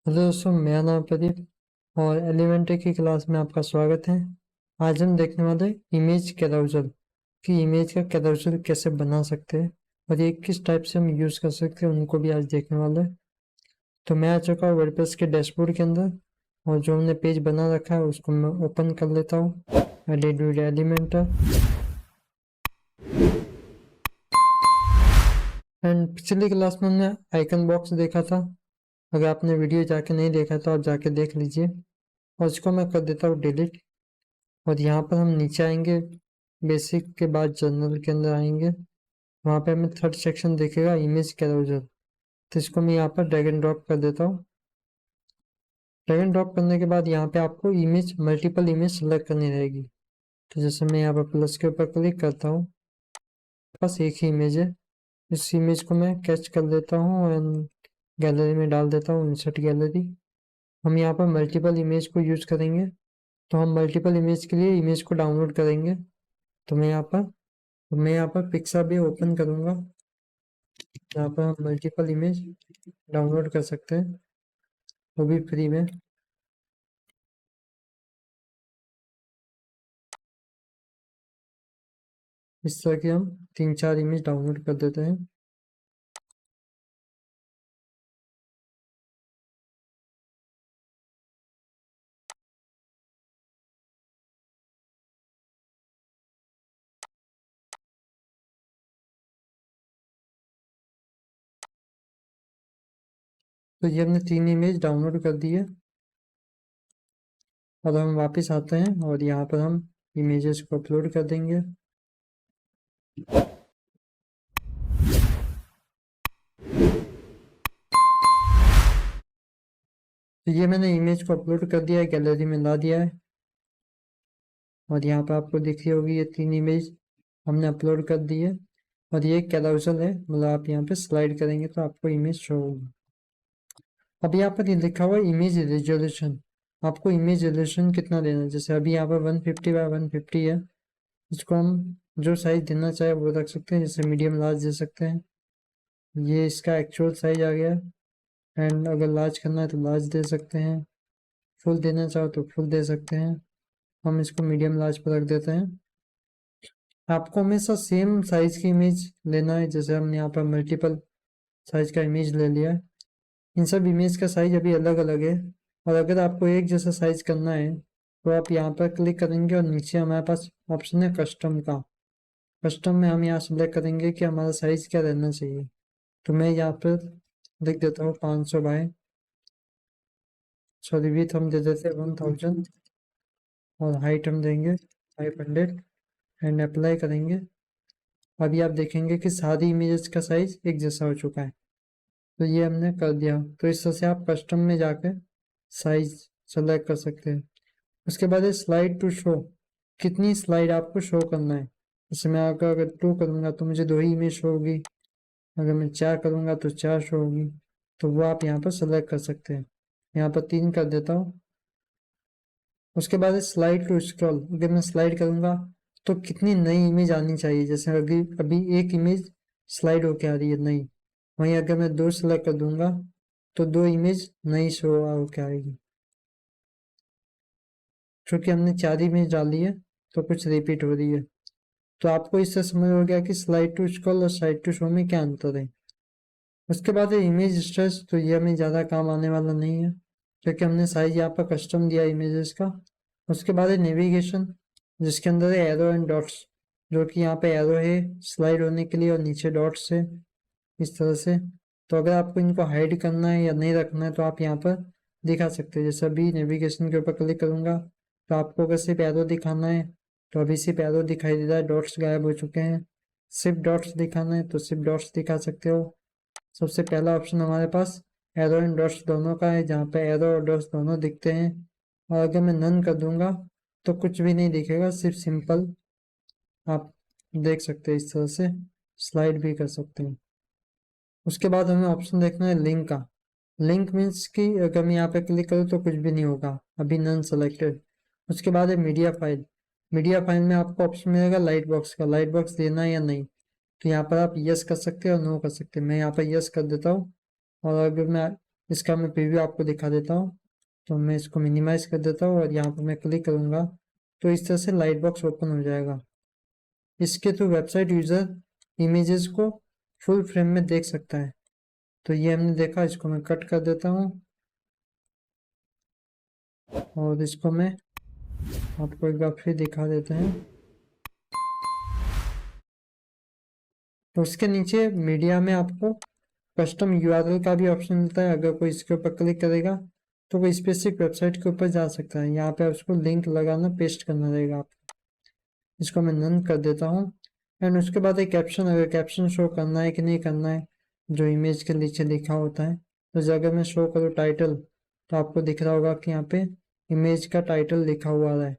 Hello दोस्तों, मेरा नाम प्रदीप और एलिमेंट्री की क्लास में आपका स्वागत है। आज हम देखने वाले इमेज कैरोसल कि इमेज का कैरोसल कैसे बना सकते हैं और ये किस टाइप से हम यूज़ कर सकते हैं, उनको भी आज देखने वाले हैं। तो मैं आ चुका हूँ वर्डप्रेस के डैशबोर्ड के अंदर और जो हमने पेज बना रखा है उसको मैं ओपन कर लेता हूँ। एडिट विद एलिमेंटर एंड पिछली क्लास में हमने आइकन बॉक्स देखा था। अगर आपने वीडियो जाके नहीं देखा तो आप जाके देख लीजिए और इसको मैं कर देता हूँ डिलीट। और यहाँ पर हम नीचे आएंगे, बेसिक के बाद जनरल के अंदर आएंगे, वहाँ पे हमें थर्ड सेक्शन दिखेगा इमेज कैरोसल। तो इसको मैं यहाँ पर ड्रैग एंड ड्रॉप कर देता हूँ। ड्रैग एंड ड्रॉप करने के बाद यहाँ पे आपको इमेज मल्टीपल इमेज सेलेक्ट करनी रहेगी। तो जैसे मैं यहाँ पर प्लस के ऊपर क्लिक करता हूँ, बस एक ही इमेज है। इस इमेज को मैं कैच कर लेता हूँ एंड गैलरी में डाल देता हूँ, इंसर्ट गैलरी। हम यहाँ पर मल्टीपल इमेज को यूज करेंगे, तो हम मल्टीपल इमेज के लिए इमेज को डाउनलोड करेंगे। तो मैं यहाँ पर पिक्सा भी ओपन करूँगा, यहाँ पर हम मल्टीपल इमेज डाउनलोड कर सकते हैं, वो भी फ्री में। इस तरह की हम 3-4 इमेज डाउनलोड कर देते हैं। तो ये हमने 3 इमेज डाउनलोड कर दी है। अब हम वापस आते हैं और यहाँ पर हम इमेजेस को अपलोड कर देंगे। तो ये मैंने इमेज को अपलोड कर दिया है, गैलरी में ला दिया है और यहाँ पर आपको दिख रही होगी ये 3 इमेज हमने अपलोड कर दी है। और ये कैरोसल है, मतलब आप यहाँ पे स्लाइड करेंगे तो आपको इमेज शो होगी। अब यहाँ पर ये लिखा हुआ है इमेज रेजोल्यूशन, आपको इमेज रेजोल्यूशन कितना देना है। जैसे अभी यहाँ पर 150 बाय 150 है, इसको हम जो साइज देना चाहे वो रख सकते हैं। जैसे मीडियम लार्ज दे सकते हैं, ये इसका एक्चुअल साइज आ गया। एंड अगर लार्ज करना है तो लार्ज दे सकते हैं, फुल देना चाहो तो फुल दे सकते हैं। हम इसको मीडियम लार्ज पर रख देते हैं। आपको हमेशा सेम साइज की इमेज लेना है। जैसे हमने यहाँ पर मल्टीपल साइज का इमेज ले लिया है, इन सब इमेज का साइज अभी अलग अलग है। और अगर आपको एक जैसा साइज करना है तो आप यहाँ पर क्लिक करेंगे और नीचे हमारे पास ऑप्शन है कस्टम का। कस्टम में हम यहाँ सेलेक्ट करेंगे कि हमारा साइज क्या रहना चाहिए। तो मैं यहाँ पर लिख देता हूँ 500 बाय, सॉरी विथ हम दे देते हैं 1000 और हाइट हम देंगे 500 एंड अप्लाई करेंगे। अभी आप देखेंगे कि सारी इमेजेस का साइज एक जैसा हो चुका है। तो ये हमने कर दिया। तो इस तरह से आप कस्टम में जाकर साइज सेलेक्ट कर सकते हैं। उसके बाद है स्लाइड टू शो, कितनी स्लाइड आपको शो करना है। जैसे मैं अगर 2 करूँगा तो मुझे 2 ही इमेज शो होगी, अगर मैं 4 करूँगा तो 4 शो होगी। तो वो आप यहाँ पर सेलेक्ट कर सकते हैं। यहाँ पर 3 कर देता हूँ। उसके बाद स्लाइड टू स्क्रॉल, अगर मैं स्लाइड करूंगा तो कितनी नई इमेज आनी चाहिए। जैसे अभी अभी एक इमेज स्लाइड होके आ रही है नई, वहीं अगर मैं 2 सेलेक्ट कर दूंगा तो 2 इमेज नई शो होके आएगी। क्योंकि हमने 4 इमेज डाली है तो कुछ रिपीट हो रही है। तो आपको इससे समझ हो गया कि स्लाइड टू स्क्रॉल और स्लाइड टू शो में क्या अंतर है। उसके बाद है इमेज स्ट्रेच, तो ये हमें ज़्यादा काम आने वाला नहीं है क्योंकि हमने साइज यहाँ पर कस्टम दिया इमेजेस का। उसके बाद है नेविगेशन, जिसके अंदर है एरो एंड डॉट्स, जो कि यहाँ पे एरो है स्लाइड होने के लिए और नीचे डॉट्स है इस तरह से। तो अगर आपको इनको हाइड करना है या नहीं रखना है तो आप यहाँ पर दिखा सकते हैं। जैसे अभी नेविगेशन के ऊपर क्लिक करूंगा तो आपको अगर सिर्फ एरो दिखाना है तो अभी सिर्फ एरो दिखाई दे रहा है, डॉट्स गायब हो चुके हैं। सिर्फ डॉट्स दिखाना है तो सिर्फ डॉट्स दिखा सकते हो। सबसे पहला ऑप्शन हमारे पास एरो एंड डॉट्स दोनों का है, जहाँ पे एरो और डॉट्स दोनों दिखते हैं। और अगर मैं नन कर दूंगा तो कुछ भी नहीं दिखेगा, सिर्फ सिंपल आप देख सकते हैं। इस तरह से स्लाइड भी कर सकते हैं। उसके बाद हमें ऑप्शन देखना है लिंक का। लिंक मीन्स कि अगर मैं यहाँ पे क्लिक करूँ तो कुछ भी नहीं होगा, अभी नन सेलेक्टेड। उसके बाद है मीडिया फाइल। मीडिया फाइल में आपको ऑप्शन मिलेगा लाइट बॉक्स का, लाइट बॉक्स देना है या नहीं। तो यहाँ पर आप यस कर सकते हैं और नो कर सकते हैं। मैं यहाँ पर यस कर देता हूँ। और अगर मैं इसका मैं प्रीव्यू आपको दिखा देता हूँ। तो मैं इसको मिनिमाइज कर देता हूँ और यहाँ पर मैं क्लिक करूँगा तो इस तरह से लाइट बॉक्स ओपन हो जाएगा। इसके थ्रू वेबसाइट यूज़र इमेजेस को फुल फ्रेम में देख सकता है। तो ये हमने देखा, इसको मैं कट कर देता हूँ और इसको मैं आपको एक बार फिर दिखा देते हैं। तो उसके नीचे मीडिया में आपको कस्टम यूआरएल का भी ऑप्शन मिलता है। अगर कोई इसके ऊपर क्लिक करेगा तो कोई स्पेसिफिक वेबसाइट के ऊपर जा सकता है। यहाँ पे उसको लिंक लगाना, पेस्ट करना रहेगा आपको। इसको मैं नन कर देता हूँ। एंड उसके बाद एक कैप्शन, अगर कैप्शन शो करना है कि नहीं करना है, जो इमेज के नीचे लिखा होता है, तो अगर मैं शो करूँ टाइटल तो आपको दिख रहा होगा कि यहाँ पे इमेज का टाइटल लिखा हुआ है।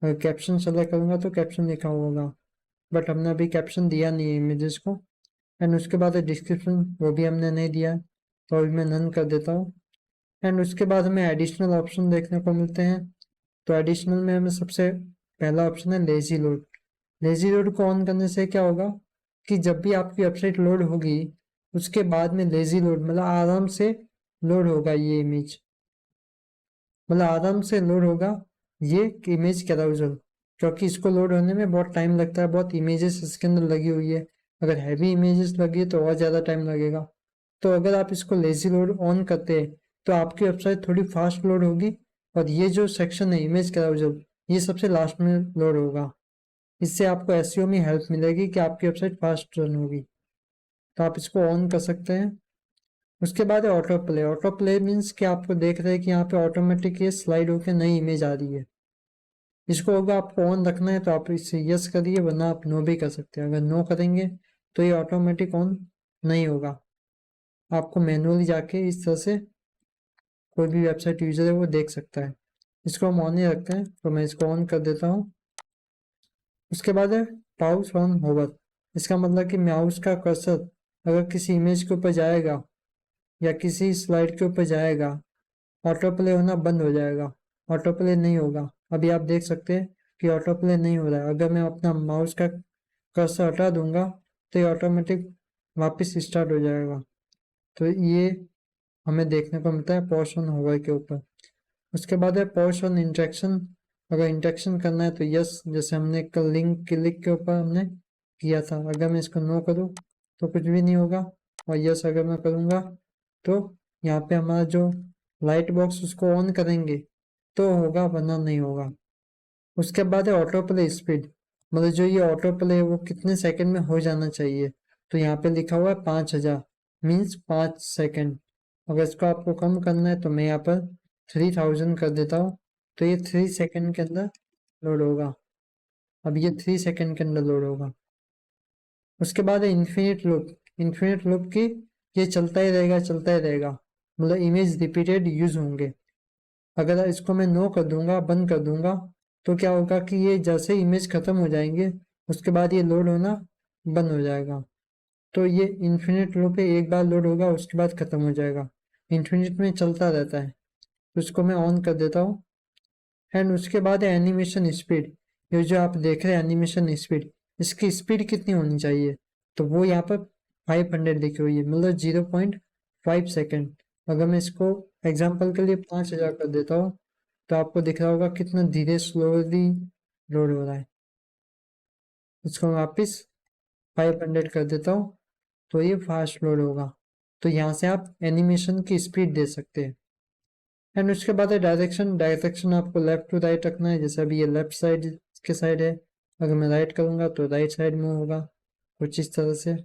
अगर कैप्शन सेलेक्ट करूँगा तो कैप्शन लिखा होगा, बट हमने अभी कैप्शन दिया नहीं है इमेजेस को। एंड उसके बाद डिस्क्रिप्शन, वो भी हमने नहीं दिया, तो अभी मैं नन कर देता हूँ। एंड उसके बाद हमें एडिशनल ऑप्शन देखने को मिलते हैं। तो एडिशनल में हमें सबसे पहला ऑप्शन है लेजी लोड। लेजी लोड को ऑन करने से क्या होगा कि जब भी आपकी वेबसाइट लोड होगी उसके बाद में लेजी लोड मतलब आराम से लोड होगा ये इमेज, मतलब आराम से लोड होगा ये इमेज कैराउजल, क्योंकि इसको लोड होने में बहुत टाइम लगता है। बहुत इमेजेस इसके अंदर लगी हुई है, अगर हैवी इमेजेस लगी है तो और ज़्यादा टाइम लगेगा। तो अगर आप इसको लेजी लोड ऑन करते हैं तो आपकी वेबसाइट थोड़ी फास्ट लोड होगी और ये जो सेक्शन है इमेज कैराउजल, ये सबसे लास्ट में लोड होगा। इससे आपको एसईओ में हेल्प मिलेगी कि आपकी वेबसाइट फास्ट रन होगी। तो आप इसको ऑन कर सकते हैं। उसके बाद है auto play. Auto play means कि आपको देख रहे हैं कि यहाँ पे ऑटोमेटिक ये स्लाइड होकर नई इमेज आ रही है। इसको अगर आपको ऑन रखना है तो आप इसे यस करिए, वरना आप नो भी कर सकते हैं। अगर नो करेंगे तो ये ऑटोमेटिक ऑन नहीं होगा। आपको मैनुअली जाके इस तरह से कोई भी वेबसाइट यूजर है वो देख सकता है। इसको हम ऑन ही रखते हैं, तो मैं इसको ऑन कर देता हूँ। उसके बाद है माउस ऑन होवर। इसका मतलब कि माउस का कर्सर अगर किसी इमेज के ऊपर जाएगा या किसी स्लाइड के ऊपर जाएगा, ऑटो प्ले होना बंद हो जाएगा, ऑटो प्ले नहीं होगा। अभी आप देख सकते हैं कि ऑटो प्ले नहीं हो रहा है। अगर मैं अपना माउस का कर्सर हटा दूंगा तो ये ऑटोमेटिक वापस स्टार्ट हो जाएगा। तो ये हमें देखने को मिलता है पॉज ऑन होवर के ऊपर। उसके बाद है पॉज ऑन इंटरेक्शन। अगर इंटरेक्शन करना है तो यस, जैसे हमने कल लिंक क्लिक के ऊपर हमने किया था। अगर मैं इसको नो करूँ तो कुछ भी नहीं होगा, और यस अगर मैं करूँगा तो यहाँ पे हमारा जो लाइट बॉक्स उसको ऑन करेंगे तो होगा, वरना नहीं होगा। उसके बाद है ऑटो प्ले स्पीड, मतलब जो ये ऑटो प्ले है वो कितने सेकंड में हो जाना चाहिए। तो यहाँ पे लिखा हुआ है 5000, मीन्स 5 सेकंड। अगर इसको आपको कम करना है तो मैं यहाँ पर 3000 कर देता हूँ, तो ये 3 सेकंड के अंदर लोड होगा। अब ये 3 सेकंड के अंदर लोड होगा। उसके बाद है इन्फिनिट लूप। इन्फिनिट लूप की ये चलता ही रहेगा, चलता ही रहेगा, मतलब इमेज रिपीटेड यूज होंगे। अगर इसको मैं नो कर दूंगा, बंद कर दूंगा, तो क्या होगा कि ये जैसे इमेज खत्म हो जाएंगे उसके बाद ये लोड होना बंद हो जाएगा। तो ये इन्फिनिट लूप पे एक बार लोड होगा उसके बाद खत्म हो जाएगा, इन्फिनिट में चलता रहता है। तो इसको मैं ऑन कर देता हूँ। एंड उसके बाद है एनिमेशन स्पीड। ये जो आप देख रहे हैं एनिमेशन स्पीड, इसकी स्पीड कितनी होनी चाहिए, तो वो यहाँ पर 500 लिखी हुई है, मतलब 0.5 सेकेंड। अगर मैं इसको एग्जाम्पल के लिए 5000 कर देता हूँ तो आपको दिख रहा होगा कितना धीरे स्लोली लोड हो रहा है। इसको मैं वापिस 500 कर देता हूँ तो ये फास्ट लोड होगा। तो यहाँ से आप एनिमेशन की स्पीड दे सकते हैं। एंड उसके बाद है डायरेक्शन। डायरेक्शन आपको लेफ्ट टू राइट रखना है, जैसे अभी ये लेफ्ट साइड के साइड है, अगर मैं राइट करूंगा तो राइट साइड में होगा, कुछ इस तरह से।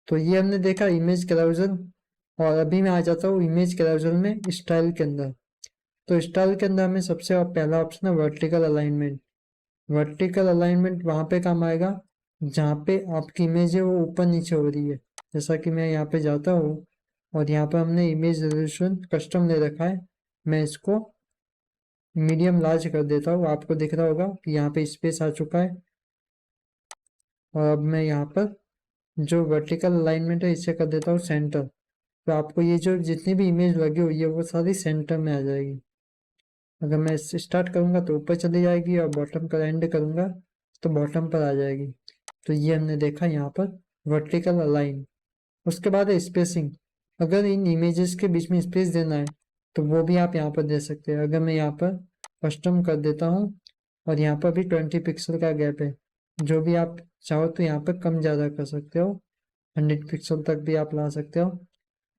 तो ये हमने देखा इमेज कैराउजल। और अभी मैं आ जाता हूँ इमेज कैराउजल में स्टाइल के अंदर। तो स्टाइल के अंदर हमें सबसे पहला ऑप्शन है वर्टिकल अलाइनमेंट। वर्टिकल अलाइनमेंट वहां पे काम आएगा जहाँ पे आपकी इमेज है वो ऊपर नीचे हो रही है। जैसा कि मैं यहाँ पे जाता हूँ और यहाँ पे हमने इमेज रेजोल्यूशन कस्टम ले रखा है, मैं इसको मीडियम लार्ज कर देता हूँ। आपको दिख रहा होगा कि यहाँ पे स्पेस आ चुका है। और अब मैं यहाँ पर जो वर्टिकल अलाइनमेंट है इसे कर देता हूँ सेंटर। तो आपको ये जो जितनी भी इमेज लगी हुई है वो सारी सेंटर में आ जाएगी। अगर मैं स्टार्ट करूंगा तो ऊपर चली जाएगी और बॉटम पर एंड करूंगा तो बॉटम पर आ जाएगी। तो ये हमने देखा यहाँ पर वर्टिकल अलाइन। उसके बाद है स्पेसिंग। अगर इन इमेजेस के बीच में स्पेस देना है तो वो भी आप यहाँ पर दे सकते हैं। अगर मैं यहाँ पर कस्टम कर देता हूँ और यहाँ पर भी 20 पिक्सल का गैप है, जो भी आप चाहो तो यहाँ पर कम ज़्यादा कर सकते हो, 100 पिक्सल तक भी आप ला सकते हो।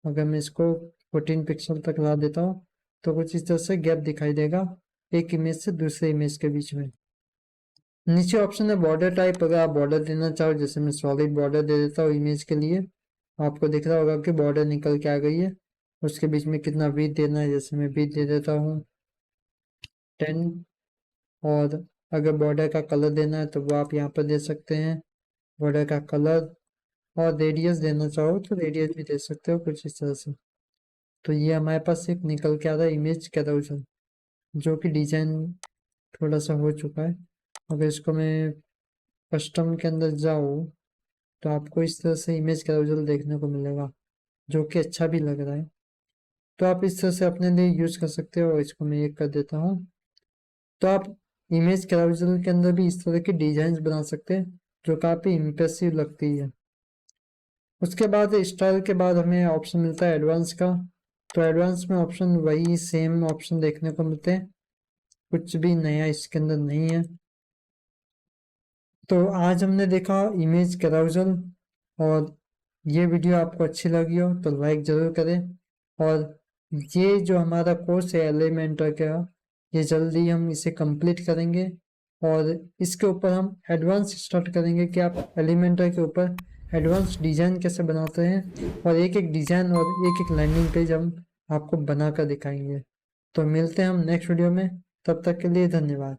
अगर मैं इसको 14 पिक्सल तक ला देता हूँ तो कुछ इस तरह से गैप दिखाई देगा एक इमेज से दूसरे इमेज के बीच में। नीचे ऑप्शन है बॉर्डर टाइप, अगर आप बॉर्डर देना चाहो, जैसे मैं सॉलिड बॉर्डर दे देता हूँ इमेज के लिए, आपको दिख रहा होगा कि बॉर्डर निकल के आ गई है। उसके बीच में कितना विड्थ देना है, जैसे मैं विड्थ दे देता हूँ 10। और अगर बॉर्डर का कलर देना है तो वो आप यहाँ पर दे सकते हैं, बॉर्डर का कलर। और रेडियस देना चाहो तो रेडियस भी दे सकते हो कुछ इस तरह से। तो ये हमारे पास एक निकल के आ रहा है इमेज कैरोसल, जो कि डिजाइन थोड़ा सा हो चुका है। अगर इसको मैं कस्टम के अंदर जाऊँ तो आपको इस तरह से इमेज कैरोसल देखने को मिलेगा, जो कि अच्छा भी लग रहा है। तो आप इस तरह से अपने लिए यूज कर सकते हो। इसको मैं एक कर देता हूँ। तो आप इमेज कैरोसल के अंदर भी इस तरह की डिजाइन बना सकते हैं जो काफी इम्प्रेसिव लगती है। उसके बाद स्टाइल के बाद हमें ऑप्शन मिलता है एडवांस का। तो एडवांस में ऑप्शन वही सेम ऑप्शन देखने को मिलते हैं, कुछ भी नया इसके अंदर नहीं है। तो आज हमने देखा इमेज कैरोसल, और ये वीडियो आपको अच्छी लगी हो तो लाइक ज़रूर करें। और ये जो हमारा कोर्स है एलिमेंटर का, ये जल्दी हम इसे कंप्लीट करेंगे और इसके ऊपर हम एडवांस स्टार्ट करेंगे कि आप एलिमेंटर के ऊपर एडवांस डिज़ाइन कैसे बनाते हैं, और एक एक डिज़ाइन और एक एक लैंडिंग पेज हम आपको बनाकर दिखाएंगे। तो मिलते हैं हम नेक्स्ट वीडियो में, तब तक के लिए धन्यवाद।